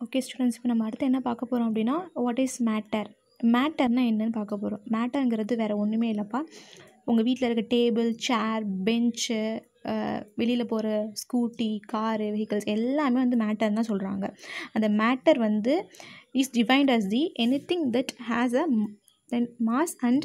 Okay students, இப்போ நம்ம அடுத்து என்ன பார்க்க போகிறோம் அப்படின்னா, வாட் இஸ் மேட்டர். மேட்டர்னால் என்னன்னு பார்க்க போகிறோம். மேட்டருங்கிறது வேறு ஒன்றுமே இல்லைப்பா. உங்கள் வீட்டில் இருக்க டேபிள், சேர், பெஞ்சு, வெளியில் போகிற ஸ்கூட்டி, காரு, வெஹிக்கல்ஸ் எல்லாமே வந்து மேட்டர்னு தான் சொல்கிறாங்க. அந்த மேட்டர் வந்து is defined as the anything that has a mass and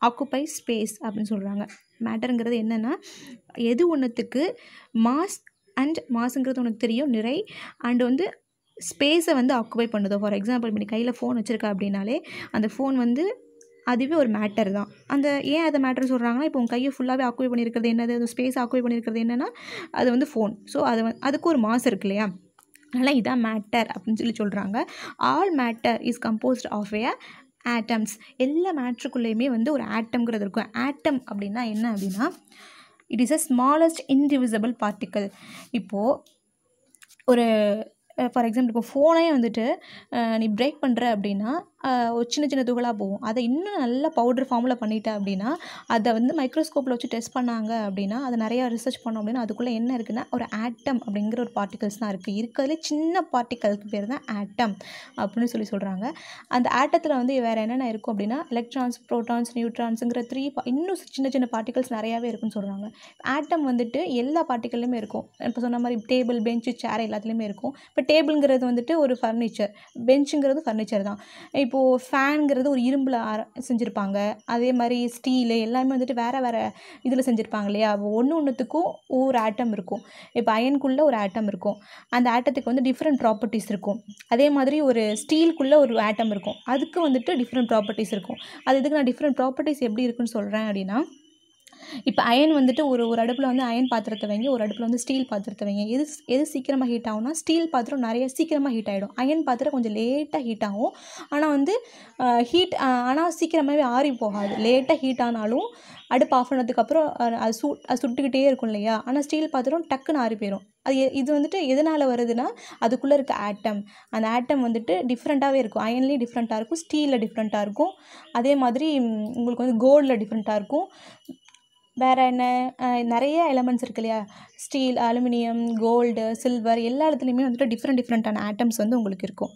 occupy space அப்படின்னு சொல்கிறாங்க. மேட்டருங்கிறது என்னென்னா, எது ஒன்றுத்துக்கு மாஸ் அண்ட் மாஸுங்கிறது உனக்கு தெரியும், நிறை, அண்டு வந்து ஸ்பேஸை வந்து ஆக்குபை பண்ணுதோ. ஃபார் எக்ஸாம்பிள், இப்போ நீ கையில் ஃபோன் வச்சுருக்க அப்படின்னாலே அந்த ஃபோன் வந்து அதுவே ஒரு மேட்டர் தான். அந்த ஏன் அதை மேட்டர் சொல்கிறாங்கன்னா, இப்போ உங்கள் கையை ஃபுல்லாகவே ஆக்குபை பண்ணியிருக்கிறது என்னது, அந்த ஸ்பேஸ் ஆக்குபை பண்ணியிருக்கிறது என்னென்னா அது வந்து ஃபோன். ஸோ அதுக்கு ஒரு மாஸ் இருக்கு இல்லையா, அதனால் இதான் மேட்டர் அப்படின்னு சொல்கிறாங்க. All matter is composed of a atoms. எல்லா மேட்ருக்குள்ளேயுமே வந்து ஒரு ஆட்டம்ங்கிறது இருக்கும். ஆட்டம் அப்படின்னா என்ன அப்படின்னா, it is a smallest indivisible particle. இப்போது ஒரு ஃபார் எக்ஸாம்பிள், இப்போ ஃபோனே வந்துட்டு நீ பிரேக் பண்ணுற அப்படின்னா ஒரு சின்ன சின்ன துகளாக போகும். அதை இன்னும் நல்லா பவுடர் ஃபார்மில் பண்ணிட்டேன் அப்படின்னா, அதை வந்து மைக்ரோஸ்கோப்பில் வச்சு டெஸ்ட் பண்ணாங்க அப்படின்னா, அதை நிறையா ரிசர்ச் பண்ணோம் அப்படின்னா அதுக்குள்ளே என்ன இருக்குன்னா ஒரு ஆட்டம் அப்படிங்கிற ஒரு பார்ட்டிகல்ஸ் தான் இருக்குது. இருக்கிறதுலே சின்ன பார்ட்டிக்கலுக்கு பேர் தான் ஆட்டம் அப்படின்னு சொல்கிறாங்க. அந்த ஆட்டத்தில் வந்து வேறு என்னென்ன இருக்கும் அப்படின்னா, எலக்ட்ரான்ஸ், ப்ரோட்டான்ஸ், நியூட்ரான்ஸுங்கிற இன்னும் சின்ன சின்ன பார்ட்டிகல்ஸ் நிறையாவே இருக்குன்னு சொல்கிறாங்க. ஆட்டம் வந்துட்டு எல்லா பார்ட்டிக்கல்லையுமே இருக்கும். இப்போ சொன்ன மாதிரி டேபிள், பெஞ்சு, சேர் எல்லாத்துலேயுமே இருக்கும். இப்போ டேபிள்ங்கிறது வந்துட்டு ஒரு ஃபர்னிச்சர், பெஞ்சுங்கிறது ஃபர்னிச்சர் தான். இப்போது ஃபேனுங்கிறது ஒரு இரும்பில் செஞ்சுருப்பாங்க. அதே மாதிரி ஸ்டீலு எல்லாமே வந்துட்டு வேறு வேறு இதில் செஞ்சுருப்பாங்க இல்லையா. ஒன்றுத்துக்கும் ஒவ்வொரு ஆட்டம் இருக்கும். இப்போ அயனுக்குள்ளே ஒரு ஆட்டம் இருக்கும். அந்த ஆட்டத்துக்கு வந்து டிஃப்ரெண்ட் ப்ராப்பர்ட்டிஸ் இருக்கும். அதே மாதிரி ஒரு ஸ்டீலுக்குள்ளே ஒரு ஆட்டம் இருக்கும். அதுக்கு வந்துட்டு டிஃப்ரெண்ட் ப்ராப்பர்ட்டிஸ் இருக்கும். அது இதுக்கு நான் டிஃப்ரெண்ட் ப்ராப்பர்ட்டிஸ் எப்படி இருக்குன்னு சொல்கிறேன் அப்படின்னா, இப்போ அயன் வந்துட்டு ஒரு அடுப்பில் வந்து அயன் பாத்திரத்தை வைங்க, ஒரு அடுப்பில் வந்து ஸ்டீல் பாத்திரத்தை வைங்க. எது சீக்கிரமாக ஹீட் ஆகும்னா, ஸ்டீல் பாத்திரம் நிறைய சீக்கிரமாக ஹீட் ஆகிடும். அயன் பாத்திரம் கொஞ்சம் லேட்டாக ஹீட் ஆகும். ஆனால் வந்து ஆனால் சீக்கிரமாகவே ஆறி போகாது. லேட்டாக ஹீட் ஆனாலும் அடுப்பு ஆஃப் பண்ணதுக்கப்புறம் அது சுட்டுக்கிட்டே இருக்கும் இல்லையா. ஆனால் ஸ்டீல் பாத்திரம் டக்குன்னு ஆறி போயிடும். இது வந்துட்டு எதனால் வருதுன்னா, அதுக்குள்ளே இருக்க ஆட்டம். அந்த ஆட்டம் வந்துட்டு டிஃப்ரெண்ட்டாகவே இருக்கும். அயன்லேயும் டிஃப்ரெண்ட்டாக இருக்கும், ஸ்டீலில் டிஃப்ரெண்ட்டாக இருக்கும். அதே மாதிரி உங்களுக்கு வந்து கோல்டில் டிஃப்ரெண்ட்டாக இருக்கும். வேறு என்ன, நிறைய எலமெண்ட்ஸ் இருக்கு இல்லையா, ஸ்டீல், அலுமினியம், கோல்டு, சில்வர் எல்லா இடத்துலையுமே வந்துட்டு டிஃப்ரெண்ட்டான ஆட்டம்ஸ் வந்து உங்களுக்கு இருக்கும்.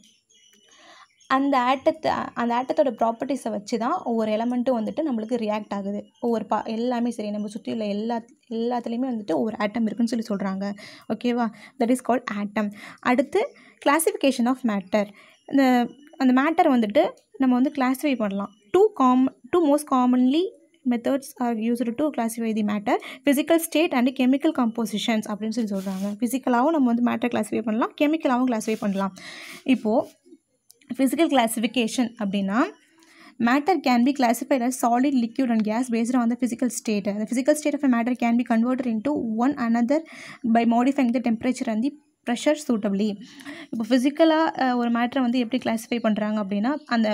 அந்த ஆட்டத்தோட ப்ராப்பர்ட்டிஸை வச்சு தான் ஒவ்வொரு எலமெண்ட்டும் வந்துட்டு நம்மளுக்கு ரியாக்ட் ஆகுது. எல்லாமே சரி, நம்ம சுற்றி உள்ள எல்லாத்துலேயுமே வந்துட்டு ஒவ்வொரு ஆட்டம் இருக்குன்னு சொல்கிறாங்க. ஓகேவா, தட் இஸ் கால்ட் ஆட்டம். அடுத்து கிளாசிஃபிகேஷன் ஆஃப் மேட்டர். அந்த மேட்டர் வந்துட்டு நம்ம வந்து கிளாஸிஃபை பண்ணலாம். Two most commonly methods are used to classify the matter: physical state and chemical compositions அப்படின்னு சொல்கிறாங்க. ஃபிசிக்கலாகவும் நம்ம வந்து மேட்டர் கிளாஸிஃபை பண்ணலாம், கெமிக்கலாகவும் கிளாஸிஃபை பண்ணலாம். இப்போது ஃபிசிக்கல் கிளாஸிஃபிகேஷன் அப்படின்னா, matter can be classified as solid, liquid and gas based on the physical state. The physical state of a matter can be converted into one another by modifying the temperature and the pressure சூட்டபிளி. இப்போ ஃபிசிக்கலாக ஒரு மேட்டரை வந்து எப்படி classify பண்ணுறாங்க அப்படின்னா, அந்த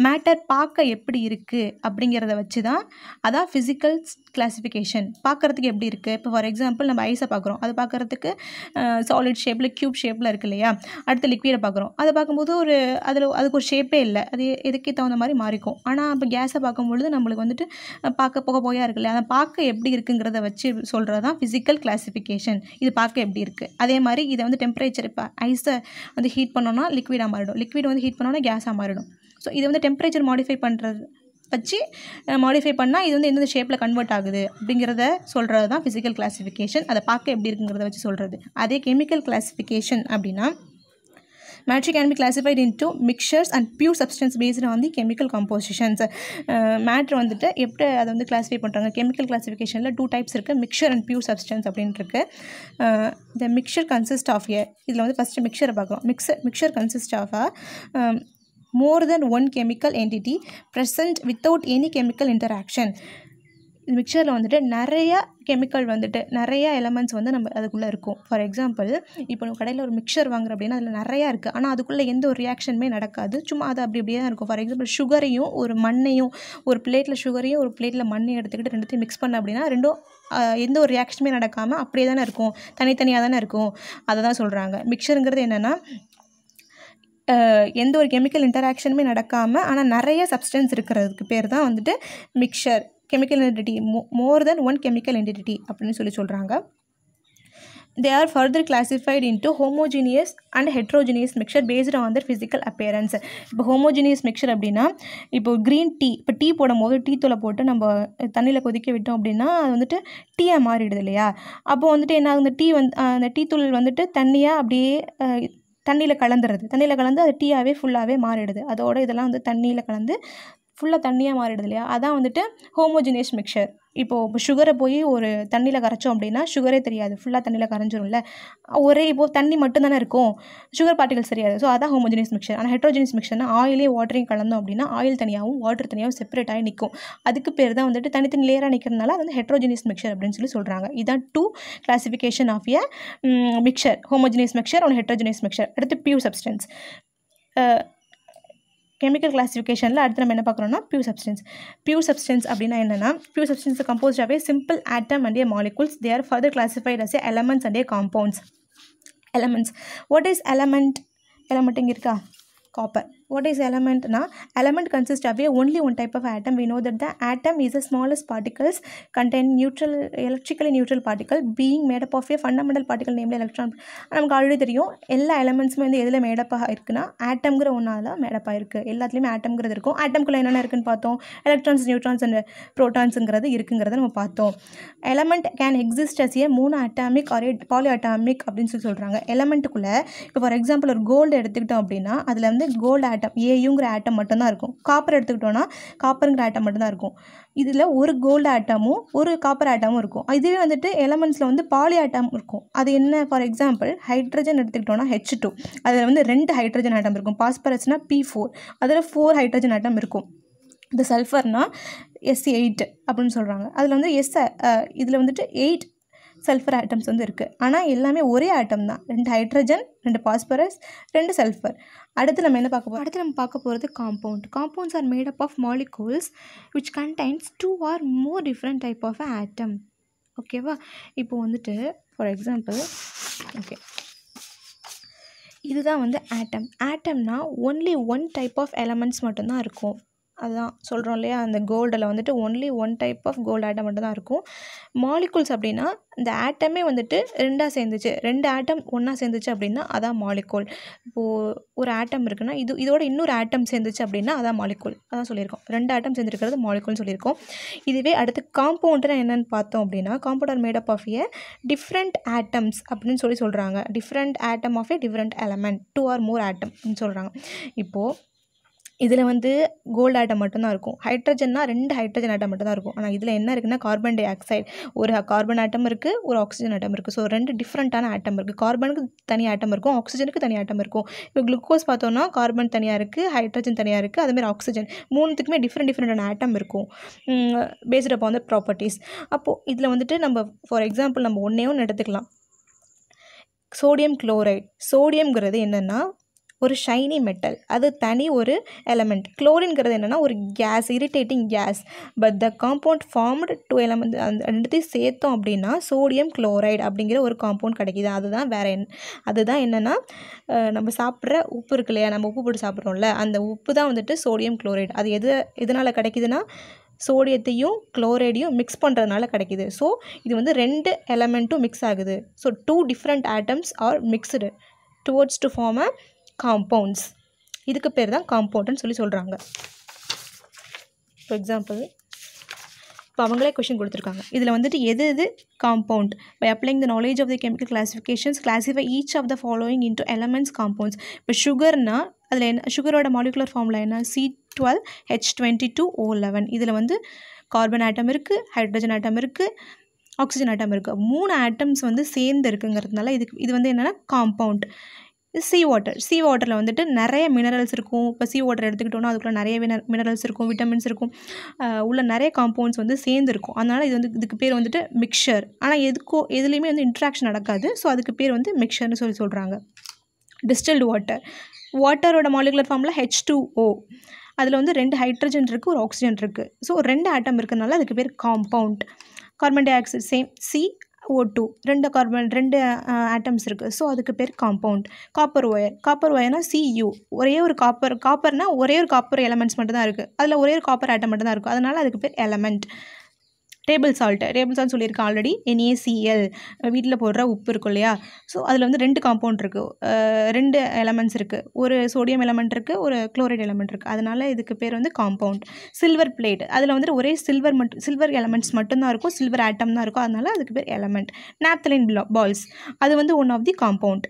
matter பார்க்க எப்படி இருக்குது அப்படிங்கிறத வச்சு தான், அதான் ஃபிசிக்கல் கிளாஸிஃபிகேஷன். பார்க்குறதுக்கு எப்படி இருக்குது. இப்போ ஃபார் எக்ஸாம்பிள், நம்ம ஐஸை பார்க்குறோம், அது பார்க்குறதுக்கு சாலிட் ஷேப்பில், க்யூப் ஷேப்பில் இருக்குது இல்லையா. அடுத்து லிக்விடை பார்க்குறோம், அதை பார்க்கும்போது அதுக்கு ஒரு ஷேப்பே இல்லை, அது எதுக்கே தகுந்த மாதிரி மாறிக்கும். ஆனால் இப்போ கேஸை பார்க்கும்பொழுது நம்மளுக்கு வந்துட்டு பார்க்க புகையாக இருக்கு இல்லையா, அதை பார்க்க எப்படி இருக்குங்கிறத வச்சு சொல்கிறது தான் ஃபிசிக்கல் கிளாஸிஃபிகேஷன். இது பார்க்க எப்படி இருக்குது. அதே மாதிரி இதை வந்து டெம்பரேச்சர், இப்போ ஐஸை வந்து ஹீட் பண்ணோன்னா லிக்விடாக மாறிடும், லிக்விட் வந்து ஹீட் பண்ணோன்னா கேஸாக மாறிடும். ஸோ இதை வந்து டெம்பரேச்சர் மாடிஃபை பண்ணுறது வச்சு மாடிஃபை பண்ணால் இது வந்து எந்தெந்த ஷேப்பில் கன்வெர்ட் ஆகுது அப்படிங்கிறத சொல்கிறது தான் ஃபிசிக்கல் கிளாஸிஃபிகேஷன். அதை பார்க்க எப்படி இருக்குங்கிறத வச்சு சொல்கிறது. அதே கெமிக்கல் கிளாஸிஃபிகேஷன் அப்படின்னா, matter can be classified into mixtures and pure substance based on the chemical compositions. Matter வந்துட்டு எப்படி அதை வந்து கிளாஸிஃபை பண்ணுறாங்க. கெமிக்கல் கிளாஸிஃபிகேஷனில் 2 டைப்ஸ் இருக்குது, மிக்சர் அண்ட் பியூர் சப்ஸ்டன்ஸ் அப்படின்ட்டு இருக்குது. த மிக்சர் கன்சிஸ்ட் ஆஃப் இதில் வந்து ஃபஸ்ட்டு மிக்சரை பார்க்குறோம். Mixture consist of more than one chemical entity present without any chemical interaction. இந்த மிக்சரில் வந்துட்டு நிறையா கெமிக்கல் வந்துட்டு நிறையா எலமெண்ட்ஸ் வந்து நம்ம அதுக்குள்ளே இருக்கும். ஃபார் எக்ஸாம்பிள், இப்போ நம்ம கடையில் ஒரு மிக்சர் வாங்குறோம் அப்படின்னா அதில் நிறையா இருக்குது, ஆனால் அதுக்குள்ளே எந்த ஒரு ரியாக்ஷனுமே நடக்காது, சும்மா அது அப்படியே தான் இருக்கும். ஃபார் எக்ஸாம்பிள், சுகரையும் ஒரு மண்ணையும், ஒரு பிளேட்டில் சுகரையும் ஒரு பிளேட்டில் மண்ணையும் எடுத்துக்கிட்டு ரெண்டுத்தையும் மிக்ஸ் பண்ண அப்படின்னா ரெண்டும் எந்த ஒரு ரியாக்ஷனுமே நடக்காமல் அப்படியே தானே இருக்கும், தனித்தனியாக தானே இருக்கும். அதை தான் சொல்கிறாங்க. மிக்சருங்கிறது என்னென்னா, எந்த ஒரு கெமிக்கல் இன்டராக்ஷனுமே நடக்காமல் ஆனால் நிறைய சப்ஸ்டன்ஸ் இருக்கிறதுக்கு பேர் தான் வந்துட்டு மிக்சர். கெமிக்கல் என்டிட்டி, மோர் தென் ஒன் கெமிக்கல் என்டிட்டி அப்படின்னு சொல்கிறாங்க. they are further classified into homogeneous and heterogeneous mixture based on their physical appearance. இப்போ homogeneous mixture அப்படின்னா இப்போ க்ரீன் டீ, இப்போ டீ போடும்போது டீ தூளை போட்டு நம்ம தண்ணியில் கொதிக்க விட்டோம் அப்படின்னா அது வந்துட்டு டீயாக மாறிடுது இல்லையா. அப்போ வந்துட்டு என்ன ஆகுது, டீ அந்த டீ தூள் வந்துட்டு தண்ணியாக அப்படியே தண்ணியில் கலந்து அது டீயாகவே ஃபுல்லாகவே மாறிடுது. அதோட இதெல்லாம் வந்து தண்ணியில் கலந்து ஃபுல்லாக தண்ணியாக மாறிடுது இல்லையா. அதான் வந்துட்டு ஹோமோஜினியஸ் மிக்சர். இப்போது சுகரை போய் ஒரு தண்ணியில் கரைச்சோம் அப்படின்னா சுகரே தெரியாது, ஃபுல்லாக தண்ணியில் கரைஞ்சிரும்ல. இப்போது தண்ணி மட்டும்தானே இருக்கும், சுகர் பார்ட்டிகல்ஸ் தெரியாது. ஸோ அதான் ஹோமோஜினியஸ் மிக்சர். ஆனால் ஹெட்ரோஜினியஸ் மிக்சர்னால் ஆயிலே வாட்டரையும் கலந்தோம் அப்படின்னா ஆயில் தனியாகவும் வாட்டர் தனியாகவும் செப்பரேட் ஆகி நிற்கும். அதுக்கு பேர் தான் வந்துட்டு தனித்தனி லேயராக நிற்கிறதுனால அது வந்து ஹெட்ரோஜினியஸ் மிக்சர் அப்படின்னு சொல்கிறாங்க. இதுதான் 2 classification of a mixture, homogeneous mixture and heterogeneous mixture. அடுத்து பியூர் சப்ஸ்டன்ஸ். கெமிக்கல் கிளாசிஃபிகேஷனில் அடுத்து நம்ம என்ன பார்க்குறோம்னா பியூர் சப்ஸ்டன்ஸ் அப்படின்னா என்னென்னா, pure substance composed of a simple atom and a molecules. They are further classified as a elements and a compounds. Elements, what is element? Element இங்கே இருக்கா, copper. What is element? Element consists of only one type of atom. We know that the atom is the smallest particles contain electrically neutral particle being made up of a fundamental particle named electron. நமக்கு already தெரியும் எல்லா எலமெண்ட்ஸுமே வந்து எதில் மேடப்பாக இருக்குன்னா ஆட்டம்ங்கிற ஒன்றால் மேடப்பாக இருக்குது. எல்லாத்துலேயுமே ஆட்டம்ங்கிறது இருக்கும். ஆட்டம்குள்ளே என்னென்ன இருக்குன்னு பார்த்தோம், எலக்ட்ரான்ஸ், நியூட்ரான்ஸ் அண்ட் ப்ரோட்டான்ஸுங்கிறது இருக்குங்கிறத நம்ம பார்த்தோம். Element can exist as a mono atomic or poly atomic அப்படின்னு சொல்கிறாங்க. எலமெண்ட்டுக்குள்ளே இப்போ ஃபார் எக்ஸாம்பிள் ஒரு கோல்டு எடுத்துக்கிட்டோம் அப்படின்னா அதில் வந்து கோல்டு ஆட்டம் ஏயுங்கிற ஆட்டம் மட்டும்தான் இருக்கும். காப்பர் எடுத்துக்கிட்டோன்னா காப்பருங்கிற ஆட்டம் மட்டும்தான் இருக்கும். இதில் ஒரு கோல்டு ஆட்டமும் ஒரு காப்பர் ஆட்டமும் இருக்கும். இதுவே வந்துட்டு எலமெண்ட்ஸில் வந்து பாலி ஆட்டம் இருக்கும். அது என்ன, ஃபார் எக்ஸாம்பிள் ஹைட்ரஜன் எடுத்துக்கிட்டோன்னா H2, அதில் வந்து 2 ஹைட்ரஜன் ஆட்டம் இருக்கும். பாஸ்பரஸ்னால் P4, அதில் 4 ஹைட்ரஜன் ஆட்டம் இருக்கும். இந்த சல்ஃபர்னால் S8 அப்படின்னு சொல்கிறாங்க. அதில் வந்து இதில் வந்துட்டு 8 சல்ஃபர் ஆட்டம்ஸ் வந்து இருக்குது. ஆனால் எல்லாமே ஒரே ஆட்டம் தான், 2 ஹைட்ரஜன், 2 பாஸ்பரஸ், 2 சல்ஃபர். அடுத்து நம்ம என்ன பார்க்க போகிறோம், அடுத்து நம்ம பார்க்க போகிறது compound. Compounds are made up of molecules which contains 2 or more different type of atom. ஓகேவா. இப்போது வந்துட்டு ஃபார் எக்ஸாம்பிள் இதுதான் வந்து ஆட்டம். ஆட்டம்னா ஒன்லி 1 டைப் ஆஃப் எலமெண்ட்ஸ் மட்டும்தான் இருக்கும். அதுதான் சொல்கிறோம் இல்லையா, அந்த கோல்டில் வந்துட்டு only 1 type of gold atom மட்டும்தான் இருக்கும். மாலிகூல்ஸ் அப்படின்னா இந்த ஆட்டமே வந்துட்டு 2 ஆட்டம் ஒன்றா சேர்ந்துச்சு அப்படின்னா அதான் மாலிகூல். இப்போது ஒரு ஆட்டம் இருக்குன்னா இதோட இன்னொரு ஆட்டம் சேர்ந்துச்சு அப்படின்னா அதான் மாலிகூல். அதான் சொல்லியிருக்கோம், 2 ஆட்டம் சேர்ந்துருக்கிறது மாலிகூல்னு சொல்லியிருக்கோம். இதுவே அடுத்து காம்பவுண்ட்னா என்னென்னு பார்த்தோம் அப்படின்னா, compound are made up of a different atoms அப்படின்னு சொல்கிறாங்க. Different atom of a different element, 2 or more atom அப்படின்னு சொல்கிறாங்க. இப்போது இதில் வந்து கோல்டு ஆட்டம் மட்டும்தான் இருக்கும். ஹைட்ரஜன்னா 2 ஹைட்ரஜன் ஆட்டம் மட்டும்தான் இருக்கும். ஆனால் இதில் என்ன இருக்குன்னா கார்பன் டை ஆக்சைடு, ஒரு கார்பன் ஆட்டம் இருக்குது, ஒரு ஆக்சிஜன் ஆட்டம் இருக்குது. ஸோ 2 டிஃப்ரெண்ட்டான ஆட்டம் இருக்குது. கார்பனுக்கு தனி ஆட்டம் இருக்கும், ஆக்சிஜனுக்கு தனி ஆட்டம் இருக்கும். இப்போ குளுக்கோஸ் பார்த்தோன்னா கார்பன் தனியாக இருக்குது, ஹைட்ரஜன் தனியாக இருக்குது, அதுமாதிரி ஆக்சிஜன், 3த்துக்குமே டிஃப்ரெண்டான ஆட்டம் இருக்கும் பேஸ்ட் அப்பான் த ப்ராப்பர்ட்டிஸ். அப்போது இதில் வந்துட்டு நம்ம ஃபார் எக்ஸாம்பிள் நம்ம ஒன்றே எடுத்துக்கலாம், சோடியம் குளோரைடு. சோடியம்ங்கிறது என்னென்னா ஒரு ஷைனி மெட்டல், அது தனி ஒரு எலமெண்ட். குளோரின்கிறது என்னென்னா ஒரு gas, irritating gas. But the compound formed 2 element, அந்த 2த்தையும் சேர்த்தோம் அப்படின்னா சோடியம் குளோரைடு அப்படிங்கிற ஒரு காம்பவுண்ட் கிடைக்கிது. அதுதான் என்னென்னா நம்ம சாப்பிட்ற உப்பு இருக்கு இல்லையா, நம்ம உப்பு போட்டு சாப்பிட்றோம்ல, அந்த உப்பு தான் வந்துட்டு சோடியம் குளோரைடு. அது எதனால் கிடைக்குதுன்னா சோடியத்தையும் குளோரைடையும் மிக்ஸ் பண்ணுறதுனால கிடைக்கிது. ஸோ இது வந்து 2 எலமெண்ட்டும் மிக்ஸ் ஆகுது. So 2 different atoms are mixed towards to form a compounds. இதுக்கு பேர் தான் காம்பவுண்டுன்னு சொல்கிறாங்க. ஃபார் எக்ஸாம்பிள் இப்போ அவங்களே கொஷின் கொடுத்துருக்காங்க. இதில் வந்துட்டு எது compound? By applying the knowledge of the chemical classifications classify each of the following into elements compounds. இப்போ சுகர்னால் அதில் என்ன, சுகரோட மாலிகுலர் ஃபார்முலா என்ன, C12H22O11. இதில் வந்து கார்பன் ஆட்டம் இருக்குது, ஹைட்ரஜன் ஆட்டம் இருக்குது, ஆக்சிஜன் ஆட்டம் இருக்குது. 3 ஆட்டம்ஸ் வந்து சேர்ந்து இருக்குங்கிறதுனால இது வந்து என்னென்னா காம்பவுண்ட். சீ வாட்டரில் வந்துட்டு நிறைய மினரல்ஸ் இருக்கும். இப்போ சீ வாட்டர் எடுத்துக்கிட்டோன்னா அதுக்குள்ளே நிறைய மினரல்ஸ் இருக்கும், விட்டமின்ஸ் இருக்கும், உள்ள நிறைய காம்பவுண்ட்ஸ் வந்து சேர்ந்துருக்கும். அதனால் இதுக்கு பேர் வந்துட்டு மிக்சர். ஆனால் எதுலேயுமே வந்து இன்ட்ராக்ஷன் நடக்காது. ஸோ அதுக்கு பேர் வந்து மிக்சர்னு சொல்கிறாங்க. டிஸ்டில்டு வாட்டரோட மாலிகுலர் ஃபார்முலா H2O. அதில் வந்து 2 ஹைட்ரஜன் இருக்குது, ஒரு ஆக்சிஜன் இருக்குது. ஸோ 2 ஆட்டம் இருக்கிறதுனால அதுக்கு பேர் compound. Carbon di oxide same CO2, 2 atoms இருக்குது. ஸோ அதுக்கு பேர் காம்பவுண்ட். காப்பர் ஒயர்னா Cu, ஒரே ஒரு காப்பர்னால் ஒரே ஒரு காப்பர் எலமெண்ட்ஸ் மட்டும் தான் இருக்குது. அதில் ஒரே ஒரு காப்பர் ஆட்டம் மட்டும் தான் இருக்கும். அதனால் அதுக்கு பேர் எலமெண்ட். டேபிள் சால்ட் சொல்லியிருக்கேன் ஆல்ரெடி. NaCl வீட்டில் போடுற உப்பு இருக்கும் இல்லையா? ஸோ அதில் வந்து 2 காம்பவுண்ட் இருக்குது, 2 எலமெண்ட்ஸ் இருக்குது. ஒரு சோடியம் எலமெண்ட் இருக்குது, ஒரு குளோரைட் எலமெண்ட் இருக்குது. அதனால இதுக்கு பேர் வந்து காம்பவுண்ட். சில்வர் பிளேட், அதில் வந்துட்டு ஒரே சில்வர் எலமெண்ட்ஸ் மட்டும்தான் இருக்கும், சில்வர் ஆட்டம் தான் இருக்கும், அதனால அதுக்கு பேர் எலமெண்ட். நாப்தலின் பால்ஸ், அது வந்து ஒன் ஆஃப் தி காம்பவுண்ட்.